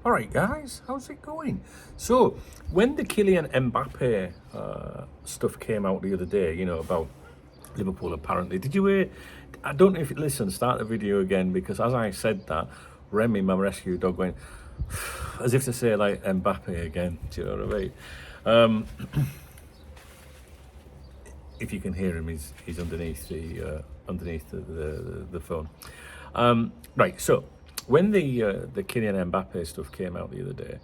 All right, guys, how's it going? So, when the Kylian Mbappe stuff came out the other day, about Liverpool apparently, did you hear? I don't know if you listen, start the video again, because as I said that, Remy, my rescue dog, went as if to say, like, Mbappe again. Do you know what I mean? If you can hear him, he's underneath the phone. Right, so when the Kylian Mbappe stuff came out the other day,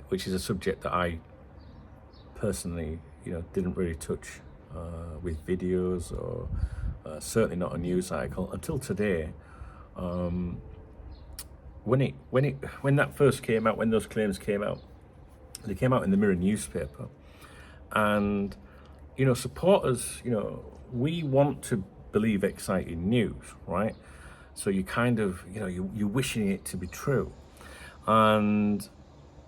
which is a subject that I personally, didn't really touch with videos or certainly not a news article until today. When that first came out, when those claims came out, they came out in the Mirror newspaper, and supporters, we want to believe exciting news, right? So you kind of, you're wishing it to be true. And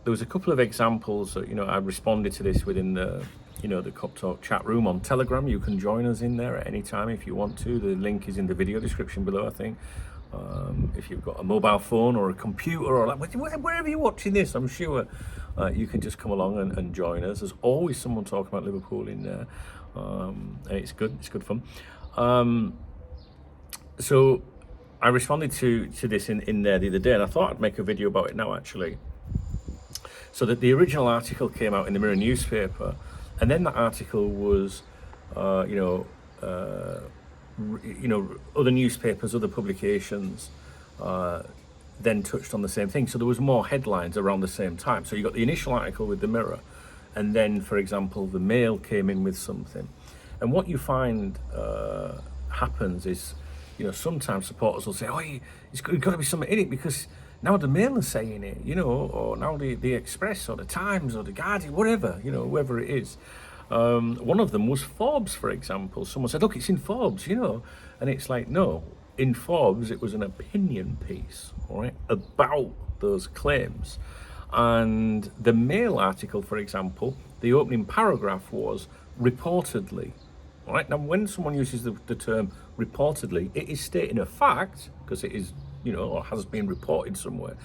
there was a couple of examples that, I responded to this within the, the Cop Talk chat room on Telegram. You can join us in there at any time if you want to. The link is in the video description below, I think. If you've got a mobile phone or a computer or wherever you're watching this, I'm sure you can just come along and join us. There's always someone talking about Liverpool in there, and it's good fun. So I responded to this in there the other day, and I thought I'd make a video about it now, actually. So that the original article came out in the Mirror newspaper, and then that article was, other newspapers, other publications, then touched on the same thing. So there was more headlines around the same time. So you got the initial article with the Mirror, and then, for example, the Mail came in with something. And what you find happens is, sometimes supporters will say, oh, it's got to be something in it because now the Mail is saying it, or now the Express or the Times or the Guardian, whatever, whoever it is. One of them was Forbes, for example. Someone said, look, it's in Forbes, and it's like, no, in Forbes, it was an opinion piece, all right, about those claims. And the Mail article, for example, the opening paragraph was reportedly. All right, now when someone uses the term reportedly, it is stating a fact because it is, or has been reported somewhere.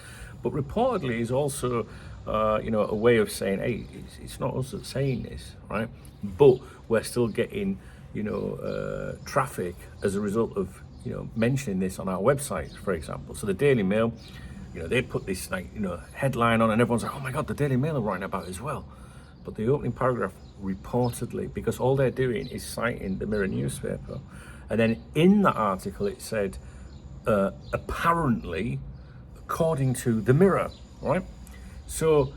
But reportedly is also, a way of saying, hey, it's not us that's saying this, right? But we're still getting, traffic as a result of, mentioning this on our website, for example. So the Daily Mail, they put this headline on, and everyone's like, oh my God, the Daily Mail are writing about it as well. But the opening paragraph, reportedly, because all they're doing is citing the Mirror newspaper. And then in that article, it said, apparently, according to the Mirror, right? So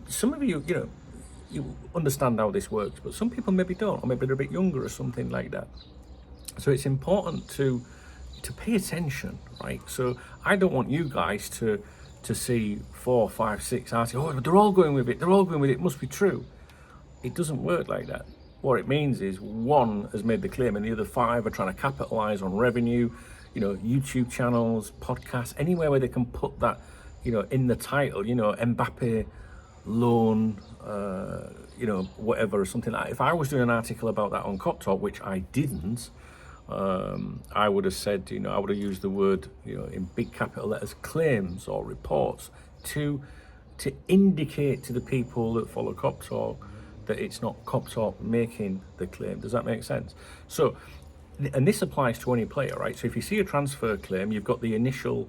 some of you, you understand how this works, but some people maybe don't, or maybe they're a bit younger or something like that. So it's important to pay attention, right? So I don't want you guys to see 4, 5, 6 articles, oh, they're all going with it, it must be true. It doesn't work like that. What it means is one has made the claim and the other 5 are trying to capitalize on revenue, YouTube channels, podcasts, anywhere where they can put that, in the title, Mbappe loan, whatever, or something like that. If I was doing an article about that on Cop Talk, which I didn't, I would have said, I would have used the word, in big capital letters, claims or reports to indicate to the people that follow Cop Talk that it's not Cop Talk making the claim. Does that make sense? So, and this applies to any player, right? So if you see a transfer claim, you've got the initial,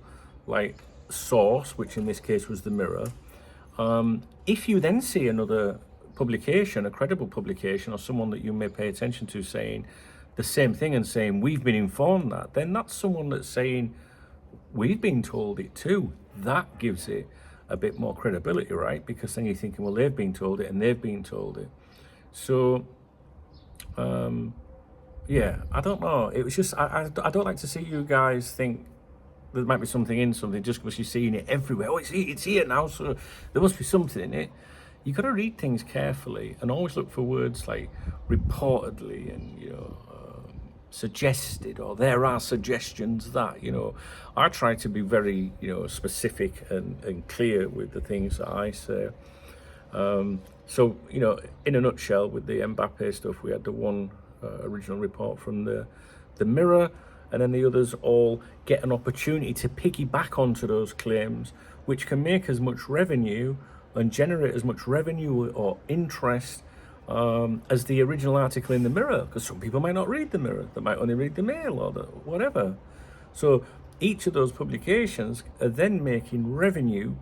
source, which in this case was the Mirror. If you then see another publication, a credible publication, or someone that you may pay attention to saying the same thing and saying, we've been informed that, then that's someone that's saying, we've been told it too. That gives it a bit more credibility, right? Because then you're thinking, well, they've been told it and they've been told it. So, yeah, I don't know. It was just, I don't like to see you guys think there might be something in something just because you're seeing it everywhere. Oh, it's here now, so there must be something in it. You've got to read things carefully and always look for words like reportedly and, suggested, or there are suggestions that, I try to be very, specific and clear with the things that I say. So, in a nutshell, with the Mbappe stuff, we had the one original report from the Mirror, and then the others all get an opportunity to piggyback onto those claims, which can make as much revenue and generate as much revenue or interest as the original article in the Mirror, because some people might not read the Mirror, they might only read the Mail or the whatever. So each of those publications are then making revenue,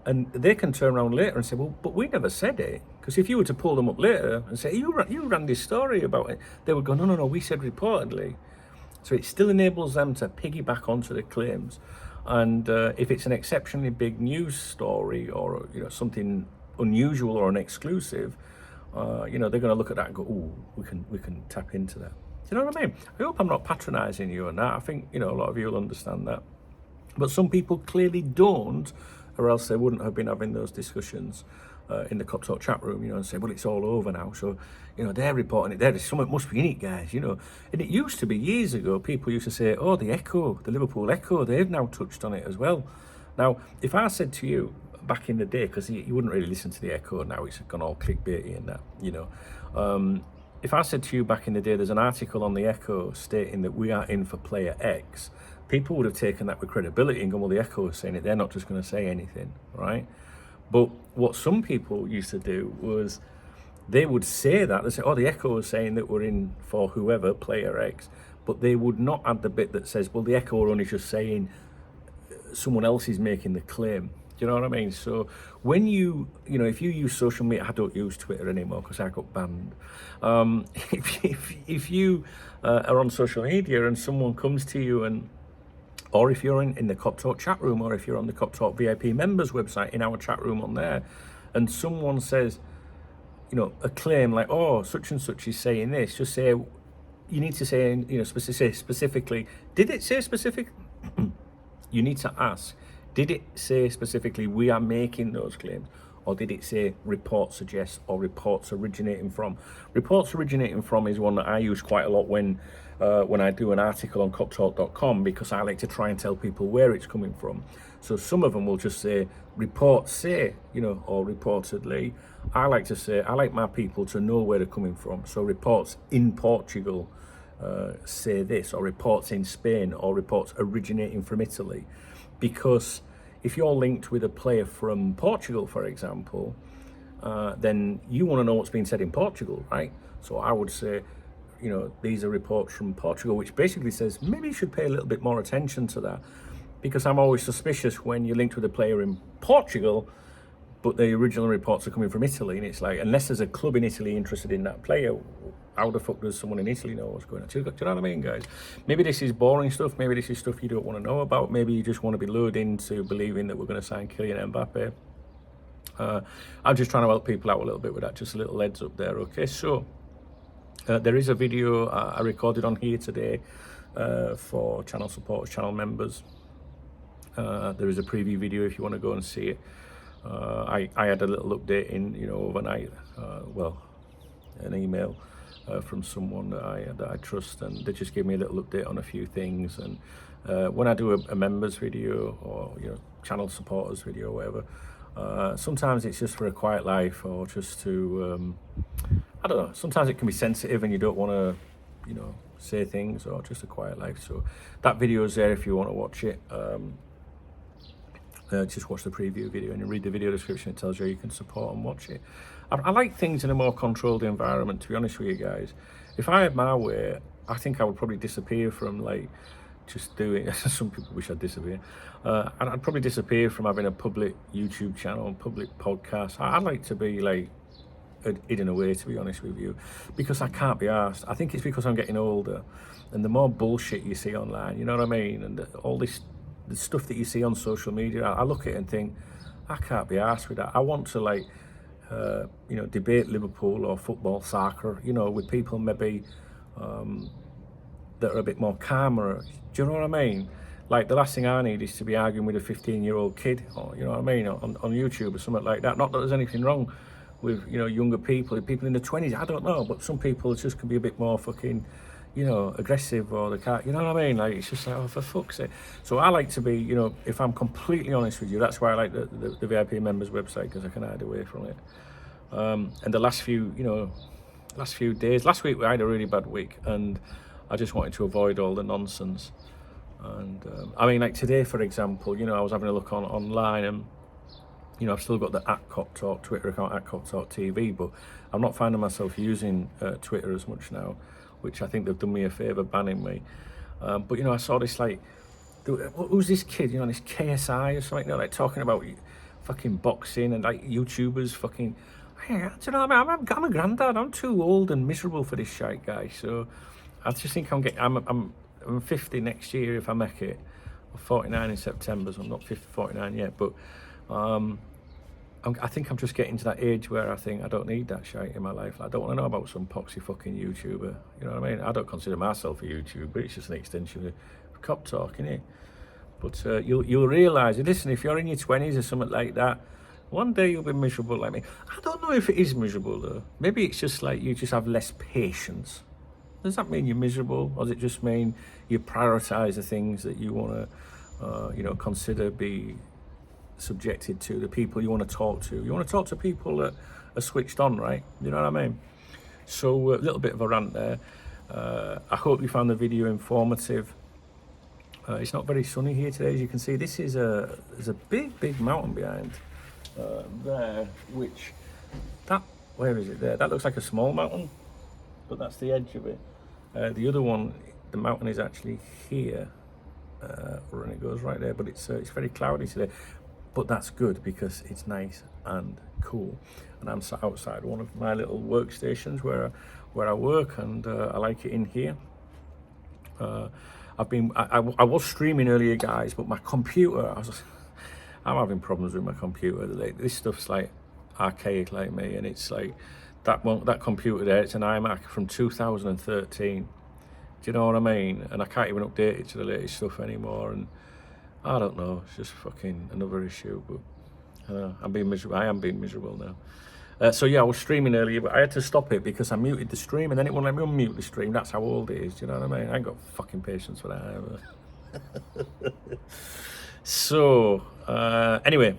and they can turn around later and say, well, but we never said it. Because if you were to pull them up later and say, you ran this story about it, they would go, no, we said reportedly. So it still enables them to piggyback onto the claims. And if it's an exceptionally big news story or something unusual or an exclusive, they're going to look at that and go, oh, we can tap into that. Do you know what I mean? I hope I'm not patronising you on that. I think a lot of you will understand that, but some people clearly don't, or else they wouldn't have been having those discussions in the Cop Talk chat room, and say, well, it's all over now, so they're reporting it there. There's something must be in it, guys. And it used to be years ago. People used to say, oh, the Echo, the Liverpool Echo, they've now touched on it as well. Now, if I said to you, back in the day, because you wouldn't really listen to the Echo now, it's gone all clickbaity and that, if I said to you back in the day, there's an article on the Echo stating that we are in for player X, people would have taken that with credibility and gone, well, the Echo is saying it, they're not just going to say anything, right? But what some people used to do was they would say that, they say, oh, the Echo is saying that we're in for whoever, player X, but they would not add the bit that says, well, the Echo are only just saying someone else is making the claim. Do you know what I mean? So when if you use social media, I don't use Twitter anymore because I got banned. If you are on social media and someone comes to you or if you're in the Cop Talk chat room, or if you're on the Cop Talk VIP members website in our chat room on there, and someone says, a claim like, oh, such and such is saying this, just say, you need to say, specifically, did it say specific? You need to ask, did it say specifically we are making those claims, or did it say reports suggest or reports originating from? Reports originating from is one that I use quite a lot when I do an article on coptalk.com, because I like to try and tell people where it's coming from. So some of them will just say reports say, or reportedly. I like to say, I like my people to know where they're coming from. So reports in Portugal say this, or reports in Spain, or reports originating from Italy. Because if you're linked with a player from Portugal, for example, then you want to know what's being said in Portugal, right? So I would say, these are reports from Portugal, which basically says maybe you should pay a little bit more attention to that, because I'm always suspicious when you're linked with a player in Portugal, but the original reports are coming from Italy, and it's like, unless there's a club in Italy interested in that player, how the fuck does someone in Italy know what's going on? Do you know what I mean, guys? Maybe this is boring stuff, maybe this is stuff you don't want to know about, maybe you just want to be lured into believing that we're going to sign Kylian Mbappe. I'm just trying to help people out a little bit with that, just a little heads up there, okay? So, there is a video I recorded on here today for channel supporters, channel members. There is a preview video if you want to go and see it. I had a little update in, overnight, an email from someone that I trust, and they just gave me a little update on a few things. And when I do a members video, or channel supporters video, or whatever, sometimes it's just for a quiet life, or just to I don't know, sometimes it can be sensitive and you don't want to say things, or just a quiet life. So that video is there if you want to watch it. Just watch the preview video and you read the video description. It tells you how you can support and watch it. I like things in a more controlled environment, to be honest with you guys. If I had my way, I think I would probably disappear from just doing, some people wish I'd disappear. I'd probably disappear from having a public YouTube channel, public podcast. I'd like to be hidden away, to be honest with you, because I can't be arsed. I think it's because I'm getting older, and the more bullshit you see online, you know what I mean, and all this the stuff that you see on social media, I look at it and think, I can't be arsed with that. I want to debate Liverpool or football, soccer, with people maybe that are a bit more calmer. Do you know what I mean? Like, the last thing I need is to be arguing with a 15-year-old kid, or you know what I mean, on YouTube or something like that. Not that there's anything wrong with younger people in the 20s. I don't know, but some people just can be a bit more fucking aggressive, or you know what I mean? Like, it's just like, oh, for fuck's sake. So I like to be, if I'm completely honest with you, that's why I like the VIP members website, because I can hide away from it. And the last few days, last week I had a really bad week, and I just wanted to avoid all the nonsense. And I mean, like today, for example, you know, I was having a look online, and you know, I've still got the @CopTalk Twitter account, @CopTalk TV, but I'm not finding myself using Twitter as much now, which I think they've done me a favour banning me. But you know, I saw this like, who's this kid? You know, this KSI or something, you know, like talking about fucking boxing and like YouTubers fucking. Hey, I don't know, I'm a granddad. I'm too old and miserable for this shite, guy. So I just think I'm 50 next year if I make it. I'm 49 in September, so I'm not 49 yet. But I think I'm just getting to that age where I think I don't need that shit in my life. I don't want to know about some poxy fucking YouTuber. You know what I mean? I don't consider myself a YouTuber. It's just an extension of cop talk, innit? But you'll realise, listen, if you're in your 20s or something like that, one day you'll be miserable like me. I don't know if it is miserable though. Maybe it's just like you just have less patience. Does that mean you're miserable, or does it just mean you prioritise the things that you want to, you know, consider be subjected to, the people you want to talk to? You want to talk to people that are switched on, right? You know what I mean? So a little bit of a rant there. I hope you found the video informative. It's not very sunny here today, as you can see. There's a big mountain behind there, which where is it there? That looks like a small mountain, but that's the edge of it. The other one, the mountain is actually here, and it goes right there, but it's very cloudy today. But that's good because it's nice and cool. And I'm sat outside one of my little workstations where I work, and I like it in here. I was streaming earlier, guys, but my computer, I'm having problems with my computer. This stuff's like archaic like me, and it's like that computer there, it's an iMac from 2013. Do you know what I mean? And I can't even update it to the latest stuff anymore, and I don't know, it's just fucking another issue. But I'm being miserable. I am being miserable now. So yeah, I was streaming earlier, but I had to stop it because I muted the stream, and then it wouldn't let me unmute the stream. That's how old it is. Do you know what I mean? I ain't got fucking patience for that either. So anyway,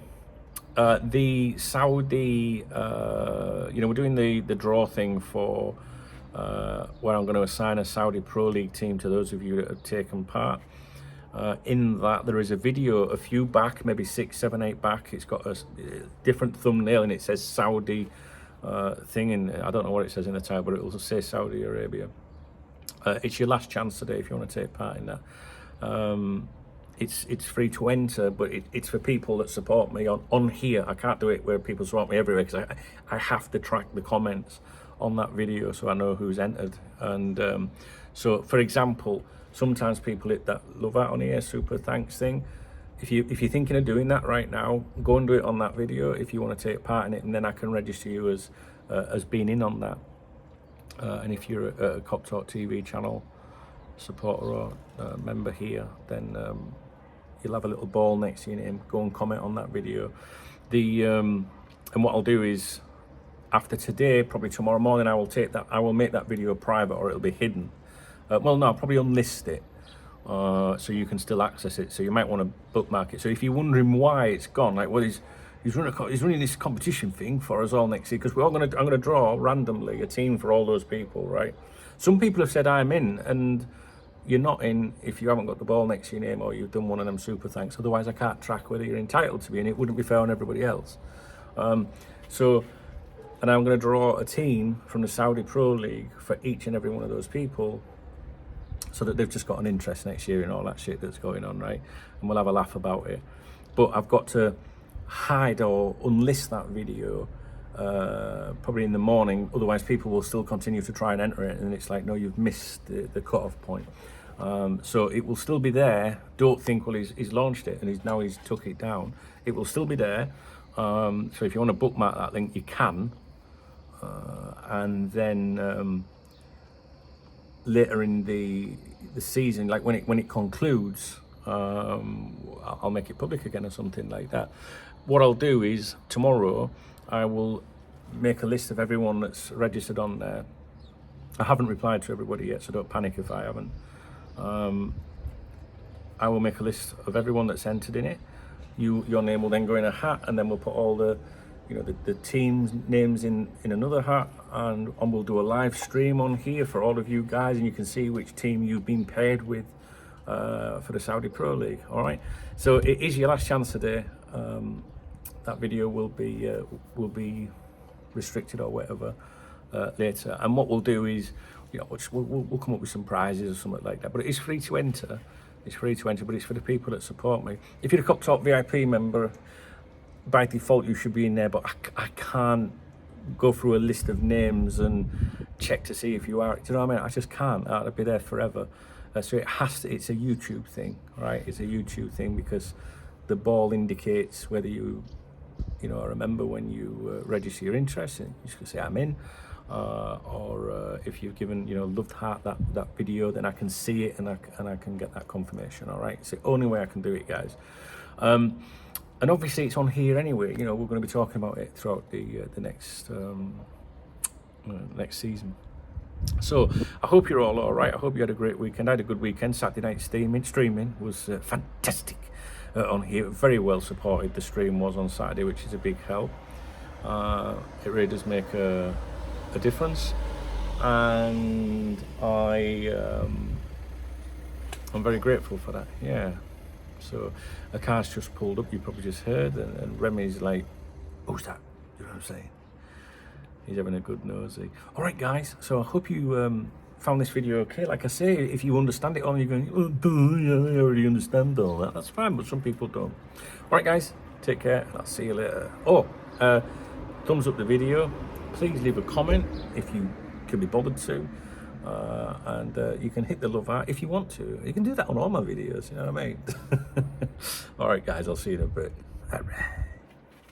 the Saudi, you know, we're doing the draw thing for where I'm going to assign a Saudi Pro League team to those of you that have taken part. In that, there is a video a few back, maybe 6, 7, 8 back. It's got a different thumbnail and it says Saudi thing, and I don't know what it says in the title, but it will say Saudi Arabia. It's your last chance today if you want to take part in that. It's free to enter, but it's for people that support me on here. I can't do it where people support me everywhere because I have to track the comments on that video so I know who's entered. And so, for example, sometimes people hit that love out on here, super thanks thing. If you're thinking of doing that right now, go and do it on that video if you want to take part in it, and then I can register you as being in on that. And if you're a Cop Talk TV channel supporter or member here, then you'll have a little ball next to your name. Go and comment on that video. And what I'll do is, after today, probably tomorrow morning, I will make that video private, or it'll be hidden. Well, no, I'll probably unlist it, so you can still access it. So you might want to bookmark it. So if you're wondering why it's gone, like, well, he's running this competition thing for us all next year, because I'm going to draw randomly a team for all those people, right? Some people have said I'm in, and you're not in if you haven't got the ball next to your name or you've done one of them super thanks. Otherwise, I can't track whether you're entitled to be in. It wouldn't be fair on everybody else. And I'm going to draw a team from the Saudi Pro League for each and every one of those people, so that they've just got an interest next year in all that shit that's going on, right? And we'll have a laugh about it. But I've got to hide or unlist that video probably in the morning, otherwise people will still continue to try and enter it, and it's like, no, you've missed the cut-off point. So it will still be there. Don't think, well, he's launched it and he's took it down. It will still be there. So if you want to bookmark that link, you can. And then later in the season, like when it concludes, I'll make it public again or something like that. What I'll do is tomorrow I will make a list of everyone that's registered on there. I haven't replied to everybody yet, so don't panic if I haven't. I will make a list of everyone that's entered in it. Your name will then go in a hat, and then we'll put all the you know, the team's names in another hat, and we'll do a live stream on here for all of you guys, and you can see which team you've been paired with for the Saudi Pro League. All right, so it is your last chance today. That video will be restricted or whatever later, and what we'll do is, you know, we'll come up with some prizes or something like that, but it is free to enter. It's free to enter, but it's for the people that support me. If you're a Cup Talk VIP member, by default you should be in there, but I can't go through a list of names and check to see if you are. Do you know what I mean? I just can't. I'll be there forever. So it has to. It's a YouTube thing, right? It's a YouTube thing, because the ball indicates whether you know, are a member when you register your interest, and you just can say I'm in, or if you've given, you know, loved heart that video, then I can see it and I can get that confirmation. All right, it's the only way I can do it, guys. And obviously it's on here anyway. You know, we're going to be talking about it throughout the next season. So I hope you're all right. I hope you had a great weekend. I had a good weekend. Saturday night streaming was fantastic on here. Very well supported, the stream was on Saturday, which is a big help. It really does make a difference, and I'm very grateful for that. Yeah. So a car's just pulled up, you probably just heard, and Remy's like, who's that? You know what I'm saying? He's having a good nosy. All right, guys, so I hope you found this video okay. Like I say, if you understand it all, you're going, oh, I already understand all that. That's fine, but some people don't. All right, guys, take care, and I'll see you later. Oh, thumbs up the video. Please leave a comment if you can be bothered to. And you can hit the love heart if you want to. You can do that on all my videos, you know what I mean? All right, guys, I'll see you in a bit. All right.